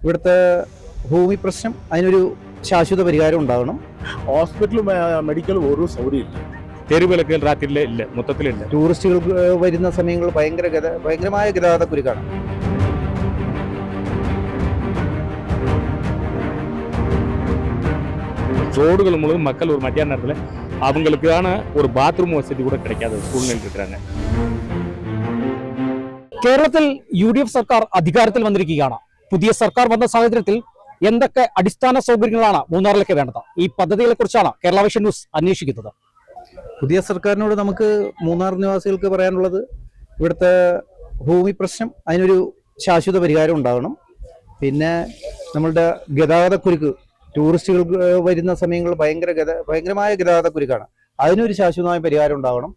ഇവിടുത്തെ ഭൂമി പ്രശ്നം അതിനൊരു ശാശ്വത പരിഹാരം ഉണ്ടാകണം. ഹോസ്പിറ്റലും മെഡിക്കലും ഒരു സൗകര്യമില്ല. തെരുവിലൊക്കെ രാത്രിയിലെ ഇല്ല, മൊത്തത്തിലില്ല. ടൂറിസ്റ്റുകൾ വരുന്ന സമയങ്ങളിൽ ഭയങ്കരമായ ഗതാഗത കുരുക്കാണ്. ரோடுகள் முழுவதும் மக்கள் ஒரு மத்தியான நேரத்தில் அவங்களுக்கான ஒரு பாத்ரூம் வசதி கூட கிடைக்காத சூழ்நிலை இருக்கிறாங்க. കേരളത്തിൽ UDF സർക്കാർ അധികാരത്തിൽ വന്നിരിക്കുകയാണ്. പുതിയ സർക്കാർ വന്ന സാഹചര്യത്തിൽ എന്തൊക്കെ അടിസ്ഥാന സൗകര്യങ്ങളാണ് മൂന്നാറിലേക്ക് വേണ്ടത്? ഈ പദ്ധതികളെ കുറിച്ചാണ് കേരള വിഷൻ ന്യൂസ് അന്വേഷിക്കുന്നത്. പുതിയ സർക്കാരിനോട് നമുക്ക് മൂന്നാർ നിവാസികൾക്ക് പറയാനുള്ളത്, ഇവിടുത്തെ ഭൂമി പ്രശ്നം അതിനൊരു ശാശ്വത പരിഹാരം ഉണ്ടാകണം. പിന്നെ നമ്മളുടെ ഗതാഗത കുരുക്ക്, ടൂറിസ്റ്റുകൾ വരുന്ന സമയങ്ങളിൽ ഭയങ്കരമായ ഗതാഗത കുരുക്കാണ്. അതിനൊരു ശാശ്വതമായ പരിഹാരം ഉണ്ടാകണം.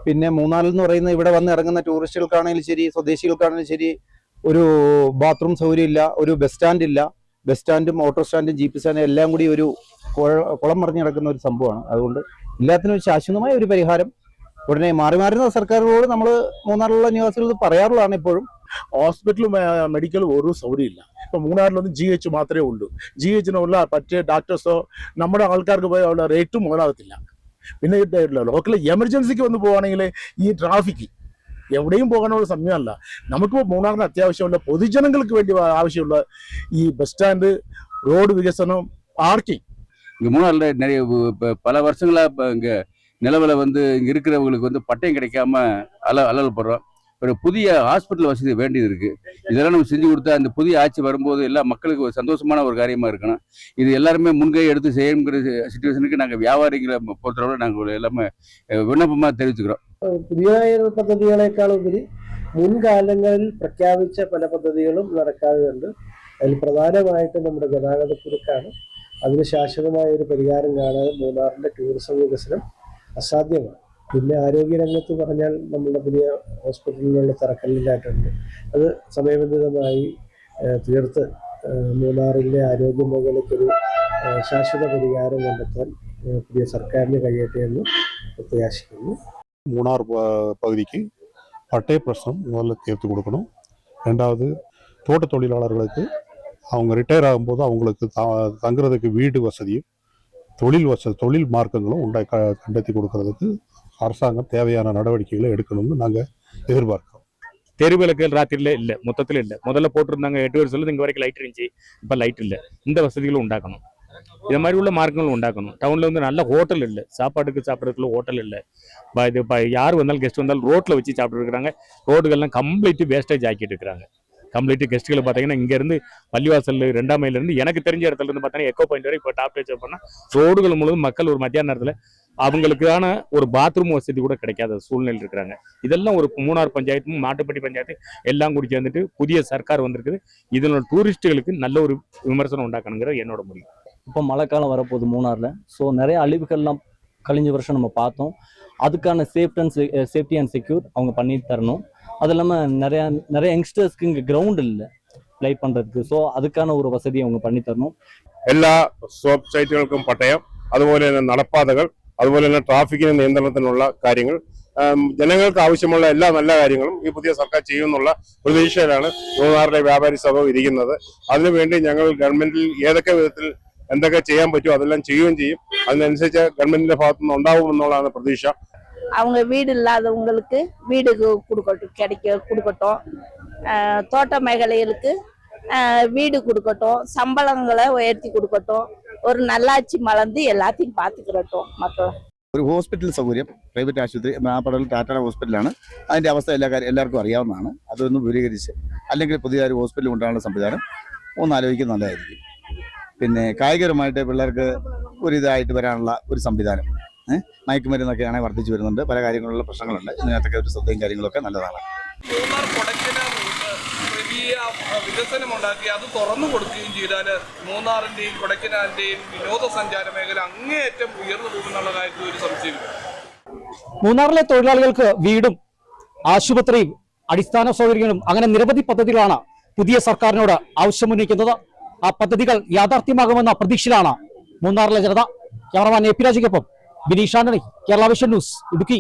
പിന്നെ മൂന്നാറിൽ എന്ന് പറയുന്ന ഇവിടെ വന്ന് ഇറങ്ങുന്ന ടൂറിസ്റ്റുകൾക്കാണെങ്കിലും ശരി, സ്വദേശികൾക്കാണെങ്കിലും ശരി, ഒരു ബാത്റൂം സൗകര്യം ഇല്ല, ഒരു ബസ് സ്റ്റാൻഡ് ഇല്ല. ബസ് സ്റ്റാൻഡും ഓട്ടോ സ്റ്റാൻഡും ജീപ്പ് സ്റ്റാൻഡും എല്ലാം കൂടി ഒരു കുളം മറിഞ്ഞ് കിടക്കുന്ന ഒരു സംഭവമാണ്. അതുകൊണ്ട് എല്ലാത്തിനും ഒരു ശാശ്വതമായ ഒരു പരിഹാരം ഉടനെ മാറുന്ന സർക്കാരുകളോട് നമ്മൾ മൂന്നാറിലുള്ള നിവാസികൾ പറയാറുള്ളതാണ്. ഇപ്പോഴും ഹോസ്പിറ്റലും മെഡിക്കലും ഒരു സൗകര്യമില്ല. ഇപ്പം മൂന്നാറിലൊന്നും GH മാത്രമേ ഉള്ളൂ. GHനുള്ള പറ്റിയ ഡോക്ടേഴ്സോ നമ്മുടെ ആൾക്കാർക്ക് പോയി അവിടെ റേറ്റും മുതലാകത്തില്ല. പിന്നെ ലോക്കൽ എമർജൻസിക്ക് വന്ന് പോവുകയാണെങ്കിൽ ഈ ട്രാഫിക്ക് എവിടെയും പോകാനുള്ള സമയമല്ല. നമുക്കിപ്പോൾ മൂന്നാറിന് അത്യാവശ്യമുള്ള പൊതുജനങ്ങൾക്ക് വേണ്ടി ആവശ്യമുള്ള ഈ ബസ് സ്റ്റാൻഡ്, ரோடு விகசனம், பார்க்கிங். இங்கே மூணாறில் நிறைய பல வருஷங்களாக இப்போ இங்கே நிலவில் இங்கே இருக்கிறவங்களுக்கு பட்டயம் கிடைக்காம அலல்படுறோம். ஒரு புதிய ஹாஸ்பிட்டல் வசதி வேண்டியது இருக்குது. இதெல்லாம் நம்ம செஞ்சு கொடுத்தா அந்த புதிய ஆட்சி வரும்போது எல்லா மக்களுக்கு ஒரு சந்தோஷமான ஒரு காரியமாக இருக்கணும். இது எல்லாருமே முன்கை எடுத்து செய்யணுங்கிற சிச்சுவேஷனுக்கு நாங்கள் வியாபாரிகளை பொறுத்தளவு நாங்கள் எல்லாமே விண்ணப்பமாக தெரிவிச்சுக்கிறோம். പുതിയ പദ്ധതികളെക്കാൾ ഉപരി മുൻകാലങ്ങളിൽ പ്രഖ്യാപിച്ച പല പദ്ധതികളും നടക്കാതെയുണ്ട്. അതിൽ പ്രധാനമായിട്ട് നമ്മുടെ ഗതാഗതക്കുരുക്കാണ്. അതിന് ശാശ്വതമായ ഒരു പരിഹാരം കാണാതെ മൂന്നാറിൻ്റെ ടൂറിസം വികസനം അസാധ്യമാണ്. പിന്നെ ആരോഗ്യരംഗത്ത് പറഞ്ഞാൽ നമ്മുടെ പുതിയ ഹോസ്പിറ്റലുകളുടെ തറക്കല്ലിലായിട്ടുണ്ട്. അത് സമയബന്ധിതമായി തീർത്ത് മൂന്നാറിൻ്റെ ആരോഗ്യ മേഖലയ്ക്കൊരു ശാശ്വത പരിഹാരം കണ്ടെത്താൻ പുതിയ സർക്കാരിന് കഴിയട്ടെ എന്ന് പ്രത്യാശിക്കുന്നു. மூணார் பகுதிக்கு பட்டய பிரச்சனை முதல்ல தீர்த்து கொடுக்கணும். ரெண்டாவது, தோட்ட தொழிலாளர்களுக்கு அவங்க ரிட்டையர் ஆகும்போது அவங்களுக்கு தங்குறதுக்கு வீடு வசதியும் தொழில் மார்க்கங்களும் கണ്ടെத்தி கொடுக்கறதுக்கு அரசாங்கம் தேவையான நடவடிக்கைகளை எடுக்கணும்னு நாங்கள் எதிர்பார்க்கிறோம். தெருவிலக்கு ராத்திரியில இல்ல, மொத்தத்தில் இல்ல. முதல்ல போட்டிருந்தாங்க 8 வருஷத்துல இங்க வரைக்கும் லைட் இருந்துச்சு, இப்ப லைட் இல்ல. இந்த வசதிகளும் உண்டாக்கணும். இது மாதிரி உள்ள மார்க்கங்களும் உண்டாக்கணும். டவுன்ல நல்ல ஹோட்டல் இல்லை, சாப்பிட்றதுக்குள்ள ஹோட்டல் இல்லை. இது யார் வந்தாலும் கெஸ்ட் வந்தாலும் ரோட்ல வச்சு சாப்பிட்டு இருக்கிறாங்க. ரோடுகள்லாம் கம்ப்ளீட்டு வேஸ்டேஜ் ஆக்கிட்டு இருக்கிறாங்க. கம்ப்ளீட்டு கெஸ்ட்டுகளை பார்த்தீங்கன்னா இங்கேருந்து பள்ளிவாசல் 2ஆம் மைலேருந்து எனக்கு தெரிஞ்ச இடத்துல இருந்து பார்த்தீங்கன்னா எக்கோ பாயிண்ட் வரை இப்போ டாப் டச் பண்ணால் ரோடுகள் முழுவதும் மக்கள் ஒரு மத்தியான நேரத்தில் அவங்களுக்கான ஒரு பாத்ரூம் வசதி கூட கிடைக்காத சூழ்நிலை இருக்கிறாங்க. இதெல்லாம் ஒரு மூணார் பஞ்சாயத்தும் மாட்டுப்பட்டி பஞ்சாயத்து எல்லாம் கூடி சேர்ந்துட்டு புதிய சர்க்கார் வந்திருக்குது. இதனோட டூரிஸ்ட்டுகளுக்கு நல்ல ஒரு விமர்சனம் உண்டாக்கணுங்கிறது என்னோட முடிவு. இப்போ மழைக்காலம் வரப்போகுது மூணாரில். ஸோ நிறைய அழிவுகள்லாம் கழிஞ்ச வருஷம் நம்ம பார்த்தோம். அதுக்கான சேஃப்டி அண்ட் செக்யூர் அவங்க பண்ணி தரணும். அது இல்லாமல் நிறைய யங்ஸ்டர்ஸ்க்கு இங்கே கிரவுண்ட் இல்லை ப்ளே பண்ணுறதுக்கு. ஸோ அதுக்கான ஒரு வசதியை அவங்க பண்ணி தரணும். എല്ലാ സ്റ്റോപ്പ് സൈറ്റുകൾക്കും പട്ടയം, അതുപോലെ തന്നെ നടപ്പാതകൾ, അതുപോലെ തന്നെ ട്രാഫിക്കിന് നിയന്ത്രണത്തിനുള്ള കാര്യങ്ങൾ, ജനങ്ങൾക്ക് ആവശ്യമുള്ള എല്ലാ നല്ല കാര്യങ്ങളും ഈ പുതിയ സർക്കാർ ചെയ്യുമെന്നുള്ള പ്രതീക്ഷയിലാണ് മൂന്നാറിലെ വ്യാപാരി സഭ ഇരിക്കുന്നത്. അതിനുവേണ്ടി ഞങ്ങൾ ഗവൺമെന്റിൽ ഏതൊക്കെ വിധത്തിൽ എന്തൊക്കെ ചെയ്യാൻ പറ്റുമോ അതെല്ലാം ചെയ്യുകയും ചെയ്യും. അതിനനുസരിച്ച് ഗവൺമെന്റിന്റെ ഭാഗത്തുനിന്ന് ഉണ്ടാവുമെന്നുള്ളതാണ് പ്രതീക്ഷ. அவங்க வீடு இல்லாதவங்களுக்கு வீடு கொடுக்கட்டும். தோட்ட மேഖലகளுக்கு வீடு கொடுக்கட்டும். சம்பளங்களை உயர்த்தி கொடுக்கட்டும். ஒரு நல்லாட்சி மலர்ந்து எல்லாத்தையும் பார்த்துக்கிறட்டும் மக்கள். ഒരു ഹോസ്പിറ്റൽ സൗകര്യം, പ്രൈവറ്റ് ആശുപത്രി, മാപ്പടൽ ടാറ്റ ഹോസ്പിറ്റലാണ്. അതിൻ്റെ അവസ്ഥ എല്ലാവർക്കും അറിയാവുന്നതാണ്. അതൊന്ന് വിപുലീകരിച്ച് അല്ലെങ്കിൽ പുതിയ ഒരു ഹോസ്പിറ്റൽ കൊണ്ടുവരാനുള്ള സംവിധാനം ഒന്നാലോചിക്കുന്നത് നല്ലതായിരിക്കും. പിന്നെ കായികപരമായിട്ട് പിള്ളേർക്ക് ഒരിതായിട്ട് വരാനുള്ള ഒരു സംവിധാനം, മയക്കുമരുന്നൊക്കെയാണ് വർദ്ധിച്ചു വരുന്നുണ്ട്. പല കാര്യങ്ങളിലുള്ള പ്രശ്നങ്ങളുണ്ട്. ഇതിനകത്തൊക്കെ ഒരു ശ്രദ്ധയും കാര്യങ്ങളൊക്കെ നല്ലതാണ്. മൂന്നാർ കൊടൈക്കനാൽ റൂട്ട് വലിയ വികസനമുണ്ടാക്കി അത് തുറന്നു കൊടുക്കുകയും ചെയ്താൽ മൂന്നാറിൻ്റെയും കൊടൈക്കനാലിൻ്റെയും വിനോദസഞ്ചാര മേഖല അങ്ങേയറ്റം ഉയർന്നു പോകുന്നുള്ള കാര്യത്തിൽ ഒരു സംശയമില്ല. മൂന്നാറിലെ തൊഴിലാളികൾക്ക് വീടും ആശുപത്രിയും അടിസ്ഥാന സൗകര്യങ്ങളും അങ്ങനെ നിരവധി പദ്ധതികളാണ് പുതിയ സർക്കാരിനോട് ആവശ്യമുന്നയിക്കുന്നത്. ആ പദ്ധതികൾ യാഥാർത്ഥ്യമാകുമെന്ന പ്രതീക്ഷയിലാണ് മൂന്നാറിലെ ജനത. ക്യാമറമാൻ AP രാജയ്ക്കൊപ്പം ബിനീഷ് ആന്റണി, കേരള വിഷൻ ന്യൂസ്, ഇടുക്കി.